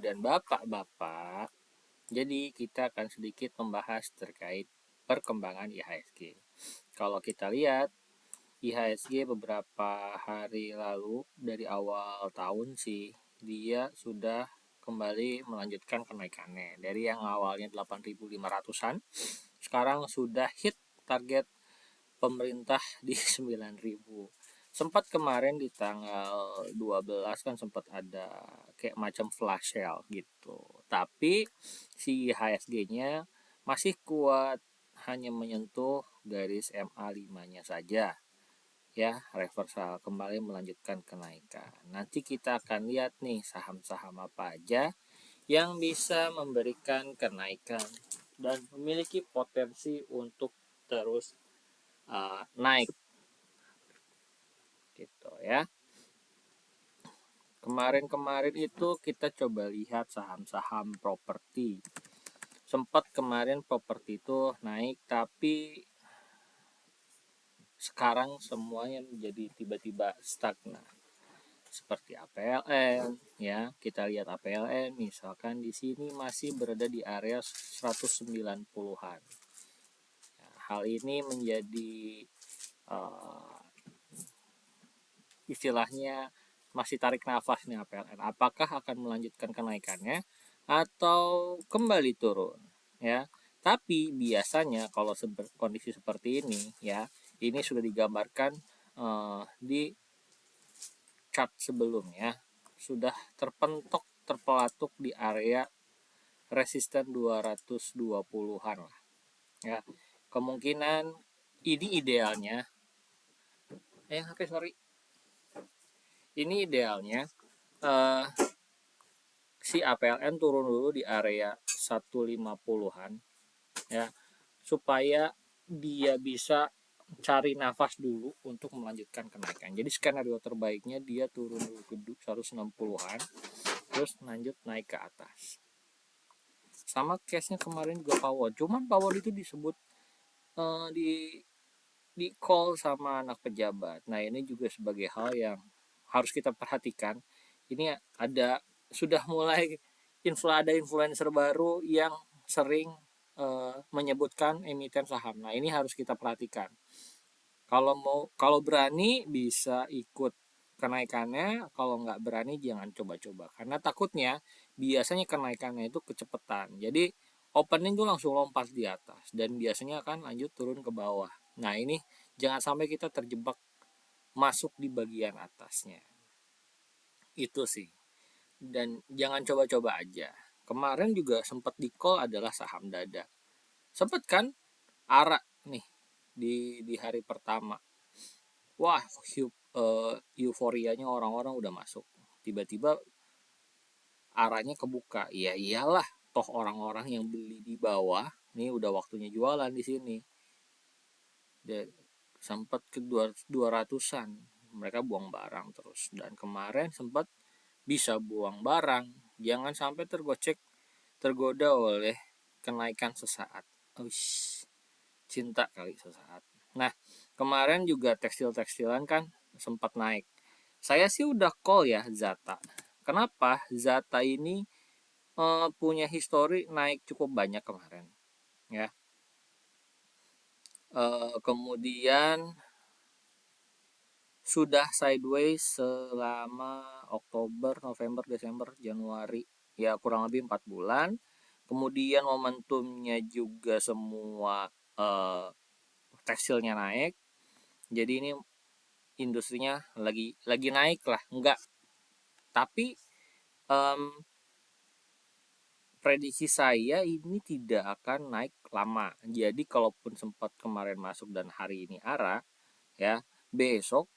dan bapak-bapak, jadi kita akan sedikit membahas terkait perkembangan IHSG. Kalau kita lihat IHSG beberapa hari lalu dari awal tahun sih dia sudah kembali melanjutkan kenaikannya dari yang awalnya 8.500-an sekarang sudah hit target pemerintah di 9.000. Sempat kemarin di tanggal 12 kan sempat ada kayak macam flash sale gitu. Tapi si HSG-nya masih kuat, hanya menyentuh garis MA5-nya saja. Ya, reversal kembali melanjutkan kenaikan. Nanti kita akan lihat nih saham-saham apa aja yang bisa memberikan kenaikan dan memiliki potensi untuk terus naik gitu ya. Kemarin itu kita coba lihat saham-saham properti. Sempat kemarin properti itu naik, tapi sekarang semuanya menjadi tiba-tiba stagnan. Seperti APLN ya, kita lihat APLN misalkan di sini masih berada di area 190-an. Hal ini menjadi istilahnya masih tarik nafas nih APLN. Apakah akan melanjutkan kenaikannya atau kembali turun ya? Tapi biasanya kalau kondisi seperti ini ya, ini sudah digambarkan di chart sebelumnya, sudah terpelatuk di area resisten 220-an lah ya. Kemungkinan ini idealnya ini idealnya si APLN turun dulu di area 150-an ya, supaya dia bisa cari nafas dulu untuk melanjutkan kenaikan. Jadi skenario terbaiknya dia turun dulu ke 160-an terus lanjut naik ke atas. Sama case-nya kemarin juga Power. Cuman Power itu disebut di call sama anak pejabat. Nah, ini juga sebagai hal yang harus kita perhatikan. Ini sudah mulai ada influencer baru yang sering menyebutkan emiten saham. Nah, ini harus kita perhatikan. Kalau berani bisa ikut kenaikannya, kalau nggak berani jangan coba-coba. Karena takutnya biasanya kenaikannya itu kecepatan. Jadi opening tuh langsung lompat di atas dan biasanya akan lanjut turun ke bawah. Nah, ini jangan sampai kita terjebak masuk di bagian atasnya. Itu sih. Dan jangan coba-coba aja. Kemarin juga sempat di call adalah saham dada. Sempat kan ARA nih di hari pertama. Wah, euforianya orang-orang udah masuk. Tiba-tiba arahnya kebuka. Ya iyalah, toh orang-orang yang beli di bawah, nih udah waktunya jualan di sini. Sempat ke 200-an. Mereka buang barang terus. Dan kemarin sempat bisa buang barang. Jangan sampai tergoda oleh kenaikan sesaat. Cinta kali sesaat. Nah, kemarin juga tekstil-tekstilan kan sempat naik. Saya sih udah call ya Zata. Kenapa? Zata ini punya histori naik cukup banyak kemarin ya. Kemudian sudah sideways selama Oktober, November, Desember, Januari, ya kurang lebih 4 bulan. Kemudian momentumnya juga semua tekstilnya naik. Jadi ini industrinya lagi naik lah, enggak. Tapi prediksi saya ini tidak akan naik lama. Jadi kalaupun sempat kemarin masuk dan hari ini arah ya, besok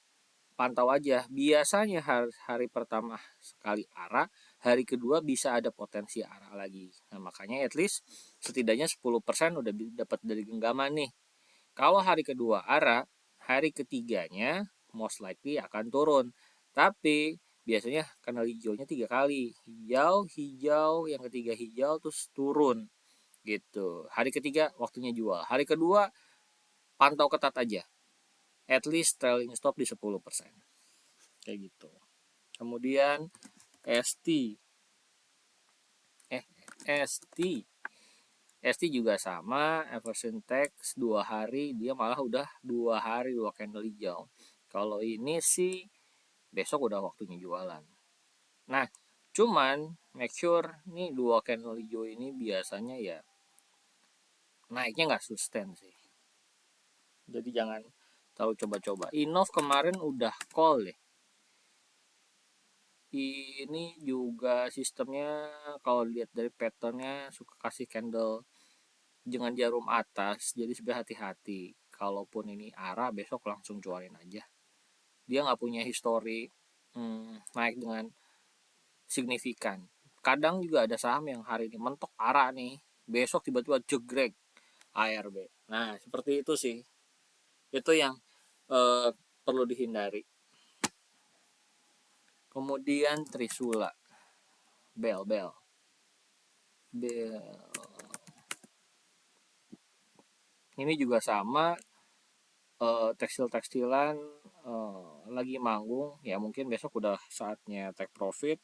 pantau aja. Biasanya hari pertama sekali arah, hari kedua bisa ada potensi arah lagi. Nah, makanya at least setidaknya 10% udah dapat dari genggaman nih. Kalau hari kedua arah, hari ketiganya most likely akan turun. Tapi biasanya kanal hijaunya 3 kali. Hijau, yang ketiga hijau terus turun. Gitu. Hari ketiga waktunya jual. Hari kedua pantau ketat aja. At least trailing stop di 10%. Kayak gitu. Kemudian ST ST. ST juga sama, evergreen text 2 hari, dia malah udah 2 hari 2 candle hijau. Kalau ini sih besok udah waktunya jualan. Nah, cuman make sure nih 2 candle hijau ini biasanya ya naiknya nggak sustain sih. Jadi jangan terlalu coba-coba. Innov kemarin udah call deh. Ini juga sistemnya kalau lihat dari patternnya suka kasih candle dengan jarum atas, jadi sebenarnya hati-hati. Kalaupun ini arah besok langsung jualin aja. Dia nggak punya histori naik dengan signifikan. Kadang juga ada saham yang hari ini mentok arah nih, besok tiba-tiba jegrek ARB. Nah seperti itu sih, itu yang perlu dihindari. Kemudian Trisula, bel ini juga sama, tekstil-tekstilan lagi manggung ya, mungkin besok udah saatnya take profit.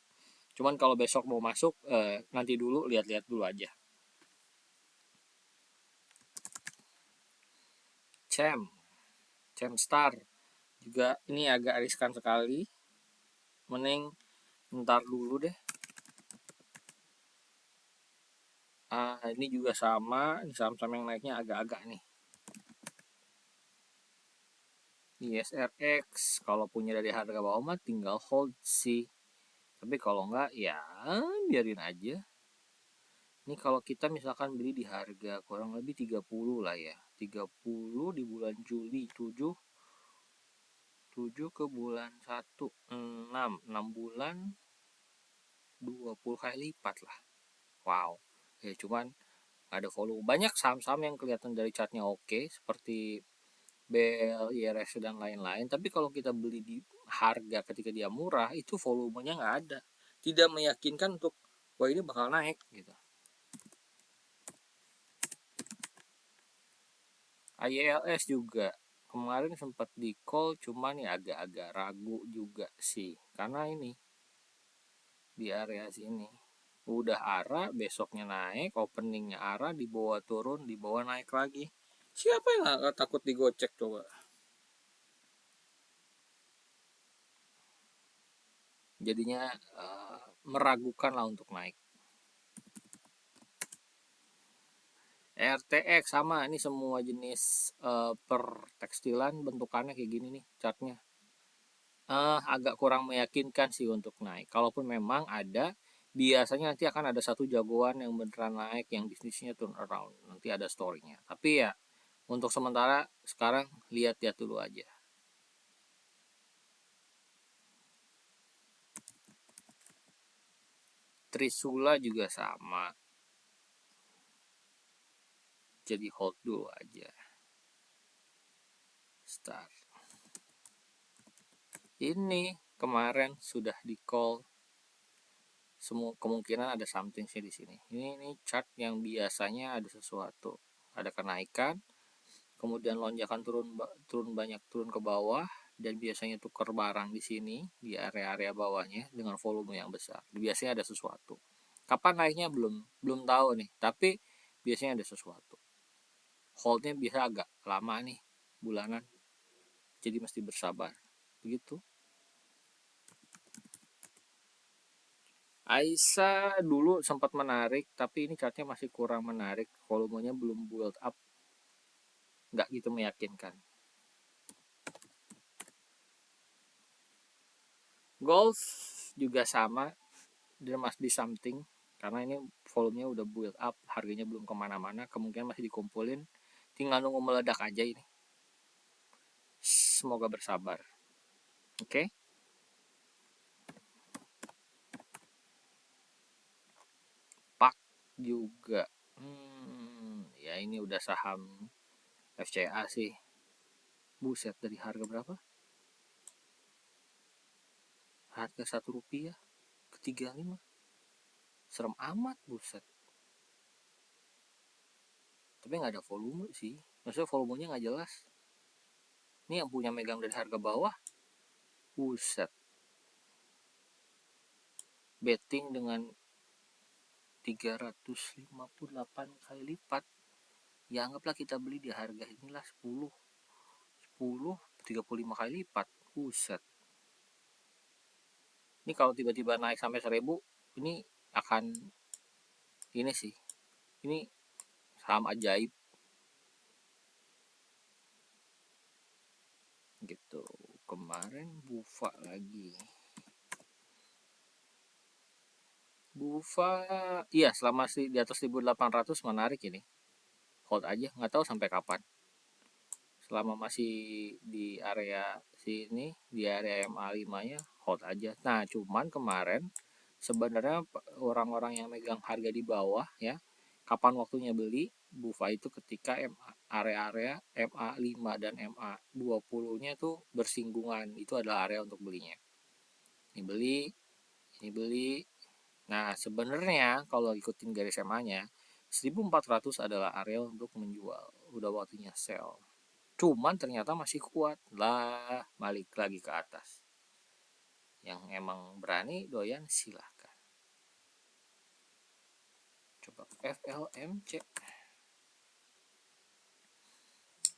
Cuman kalau besok mau masuk nanti dulu, lihat-lihat dulu aja. Cem Star juga ini agak riskan sekali, mending ntar dulu deh. Ini juga sama, ini saham-saham yang naiknya agak-agak nih. ISRX kalau punya dari harga bawah mah tinggal hold sih, tapi kalau enggak ya biarin aja. Ini kalau kita misalkan beli di harga kurang lebih 30 lah ya, 30 di bulan Juli, 7 ke bulan 1 6 bulan 20 kali lipat lah. Wow. Ya cuman ada volume. Banyak saham-saham yang kelihatan dari chartnya oke, seperti BL, IRS dan lain-lain. Tapi kalau kita beli di harga ketika dia murah, itu volumenya nggak ada. Tidak meyakinkan untuk wah ini bakal naik gitu. IELS juga kemarin sempat di call, cuman ya agak-agak ragu juga sih, karena ini di area sini udah arah, besoknya naik, openingnya arah, dibawa turun, dibawa naik lagi. Siapa yang gak takut digocek coba? Jadinya meragukan lah untuk naik. RTX sama, ini semua jenis per tekstilan bentukannya kayak gini nih chartnya. Agak kurang meyakinkan sih untuk naik. Kalaupun memang ada, biasanya nanti akan ada satu jagoan yang beneran naik, yang bisnisnya turn around, nanti ada storynya. Tapi ya untuk sementara sekarang lihat-lihat dulu aja. Trisula juga sama, jadi hold dulu aja. Start. Ini kemarin sudah di call, semua kemungkinan ada something sih di sini. Ini chart yang biasanya ada sesuatu, ada kenaikan, kemudian lonjakan turun banyak, turun ke bawah, dan biasanya tukar barang di sini di area-area bawahnya dengan volume yang besar. Biasanya ada sesuatu. Kapan naiknya belum tahu nih, tapi biasanya ada sesuatu. Holdnya bisa agak lama nih, bulanan, jadi mesti bersabar begitu. Aisa dulu sempat menarik, tapi ini chartnya masih kurang menarik, volumenya belum build up, nggak gitu meyakinkan. Golf juga sama, there must be something, karena ini volumenya udah build up, harganya belum kemana-mana, kemungkinan masih dikumpulin, tinggal nunggu meledak aja ini. Semoga bersabar. Oke. Pak juga ya ini udah saham FCA sih. Buset, dari harga berapa? Harga Rp1 ke 35. Serem amat, buset. Tapi nggak ada volume sih, maksudnya volumenya nggak jelas. Ini yang punya megang dari harga bawah, buset, betting dengan 358 kali lipat, ya anggaplah kita beli di harga inilah 10 35 kali lipat. Buset, ini kalau tiba-tiba naik sampai 1000, ini akan ini sih, ini saham ajaib gitu. Kemarin Bufa lagi, Bufa iya selama di atas 1800 menarik ini, hold aja, nggak tahu sampai kapan. Selama masih di area sini, di area MA5 nya, hold aja. Nah cuman kemarin sebenarnya orang-orang yang megang harga di bawah ya, kapan waktunya beli Bufa itu ketika area-area MA5 dan MA20 nya tuh bersinggungan, itu adalah area untuk belinya. Ini beli, ini beli. Nah sebenarnya kalau ikutin garis MA nya 1400 adalah area untuk menjual, udah waktunya sell. Cuman ternyata masih kuat lah, balik lagi ke atas. Yang emang berani doyan silahkan. Coba FLMC,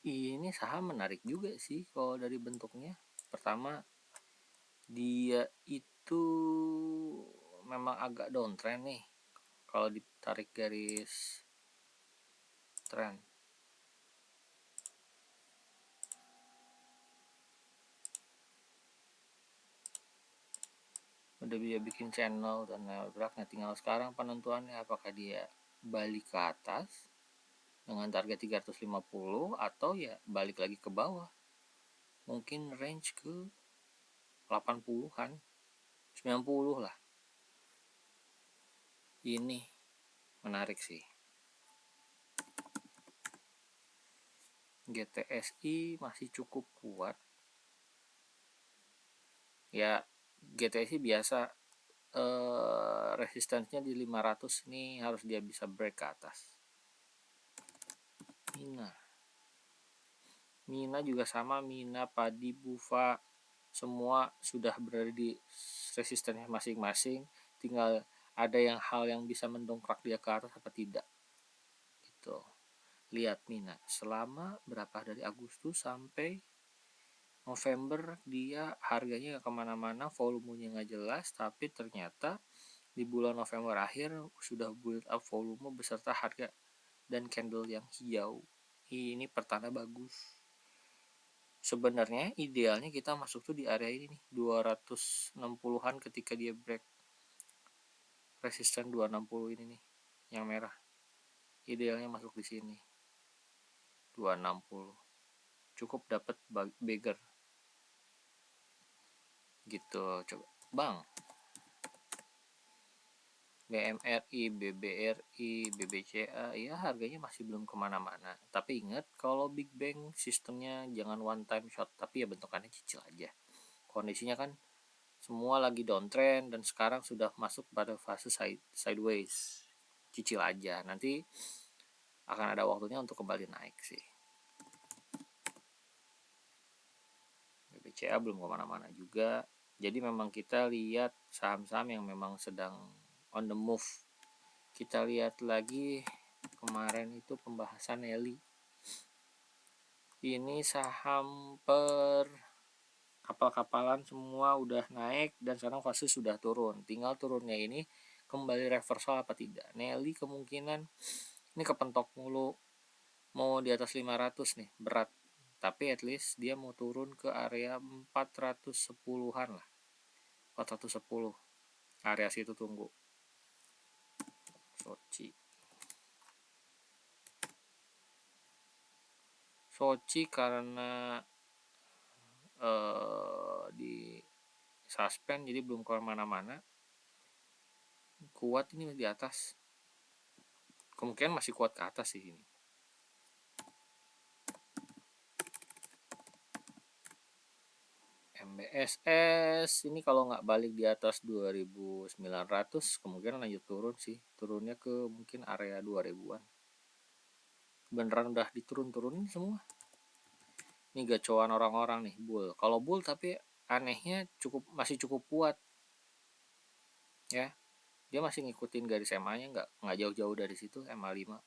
ini saham menarik juga sih kalau dari bentuknya. Pertama, dia itu memang agak downtrend nih kalau ditarik garis trend. Udah dia bikin channel dan geraknya, tinggal sekarang penentuannya apakah dia balik ke atas dengan target 350 atau ya balik lagi ke bawah, mungkin range ke 80-an 90 lah. Ini menarik sih. GTSI masih cukup kuat ya. GTSI biasa resistensinya di 500, ini harus dia bisa break ke atas. Mina juga sama, Mina, Padi, Bufa semua sudah berada di resistennya masing-masing, tinggal ada hal yang bisa mendongkrak dia ke atas apa tidak gitu. Lihat Mina selama berapa, dari Agustus sampai November dia harganya gak kemana-mana, volumenya gak jelas, tapi ternyata di bulan November akhir sudah build up volume beserta harga dan candle yang hijau. Ini pertanda bagus. Sebenarnya idealnya kita masuk tuh di area ini nih, 260-an ketika dia break resisten 260 ini nih, yang merah. Idealnya masuk di sini 260, cukup dapat beggar gitu. Coba Bang, BMRI, BBRI, BBCA ya harganya masih belum kemana-mana, tapi ingat kalau Big Bang sistemnya jangan one time shot, tapi ya bentukannya cicil aja. Kondisinya kan semua lagi downtrend dan sekarang sudah masuk pada fase sideways, cicil aja, nanti akan ada waktunya untuk kembali naik sih. BBCA belum kemana-mana juga, jadi memang kita lihat saham-saham yang memang sedang on the move. Kita lihat lagi kemarin itu pembahasan Nelly, ini saham per kapal-kapalan semua udah naik dan sekarang fase sudah turun, tinggal turunnya ini kembali reversal apa tidak. Nelly kemungkinan ini kepentok mulu, mau di atas 500 nih berat, tapi at least dia mau turun ke area 410-an lah, 410 area situ tunggu. Soci karena di suspend jadi belum kemana-mana, kuat ini di atas, kemungkinan masih kuat ke atas sih ini. MBSS ini kalau nggak balik di atas 2900 kemungkinan lanjut turun sih, turunnya ke mungkin area 2000-an. Beneran udah diturun-turunin semua. Ini gacoan orang-orang nih bull. Kalau bull tapi anehnya masih cukup kuat ya. dia masih ngikutin garis MA nya, nggak jauh-jauh dari situ, MA 5.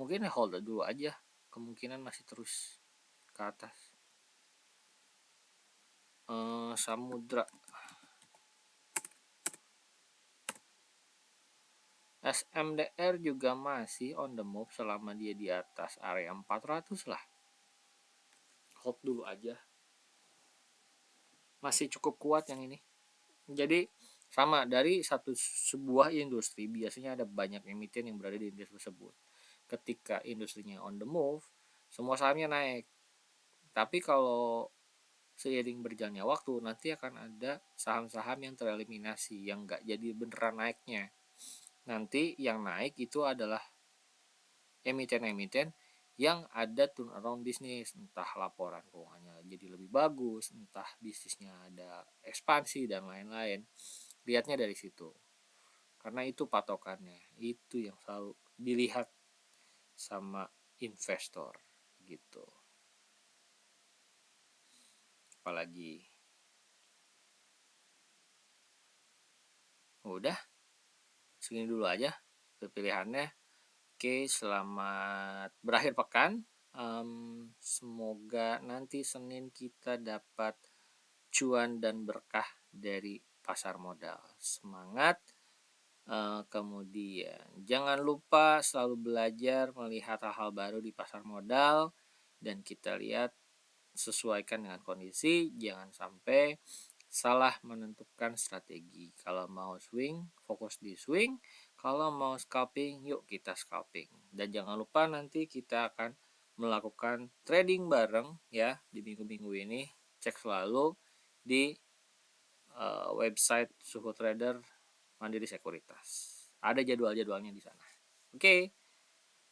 Mungkin hold dulu aja, kemungkinan masih terus ke atas. Samudra SMDR juga masih on the move selama dia di atas area 400 lah. Hold dulu aja. Masih cukup kuat yang ini. Jadi sama, dari sebuah industri biasanya ada banyak emiten yang berada di industri tersebut. Ketika industrinya on the move, semua sahamnya naik. Tapi kalau seiring berjalannya waktu, nanti akan ada saham-saham yang tereliminasi, yang nggak jadi beneran naiknya. Nanti yang naik itu adalah emiten-emiten yang ada turnaround bisnis, entah laporan keuangannya jadi lebih bagus, entah bisnisnya ada ekspansi dan lain-lain. Lihatnya dari situ, karena itu patokannya, itu yang selalu dilihat sama investor gitu. Apalagi udah segini dulu aja pilihannya. Oke, selamat berakhir pekan. Semoga nanti Senin kita dapat cuan dan berkah dari pasar modal. Semangat. Kemudian jangan lupa selalu belajar melihat hal-hal baru di pasar modal, dan kita lihat sesuaikan dengan kondisi, jangan sampai salah menentukan strategi. Kalau mau swing, fokus di swing. Kalau mau scalping, yuk kita scalping. Dan jangan lupa nanti kita akan melakukan trading bareng ya di minggu-minggu ini. Cek selalu di website Suhu Trader Mandiri Sekuritas. Ada jadwal-jadwalnya di sana. Oke,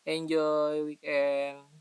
enjoy weekend.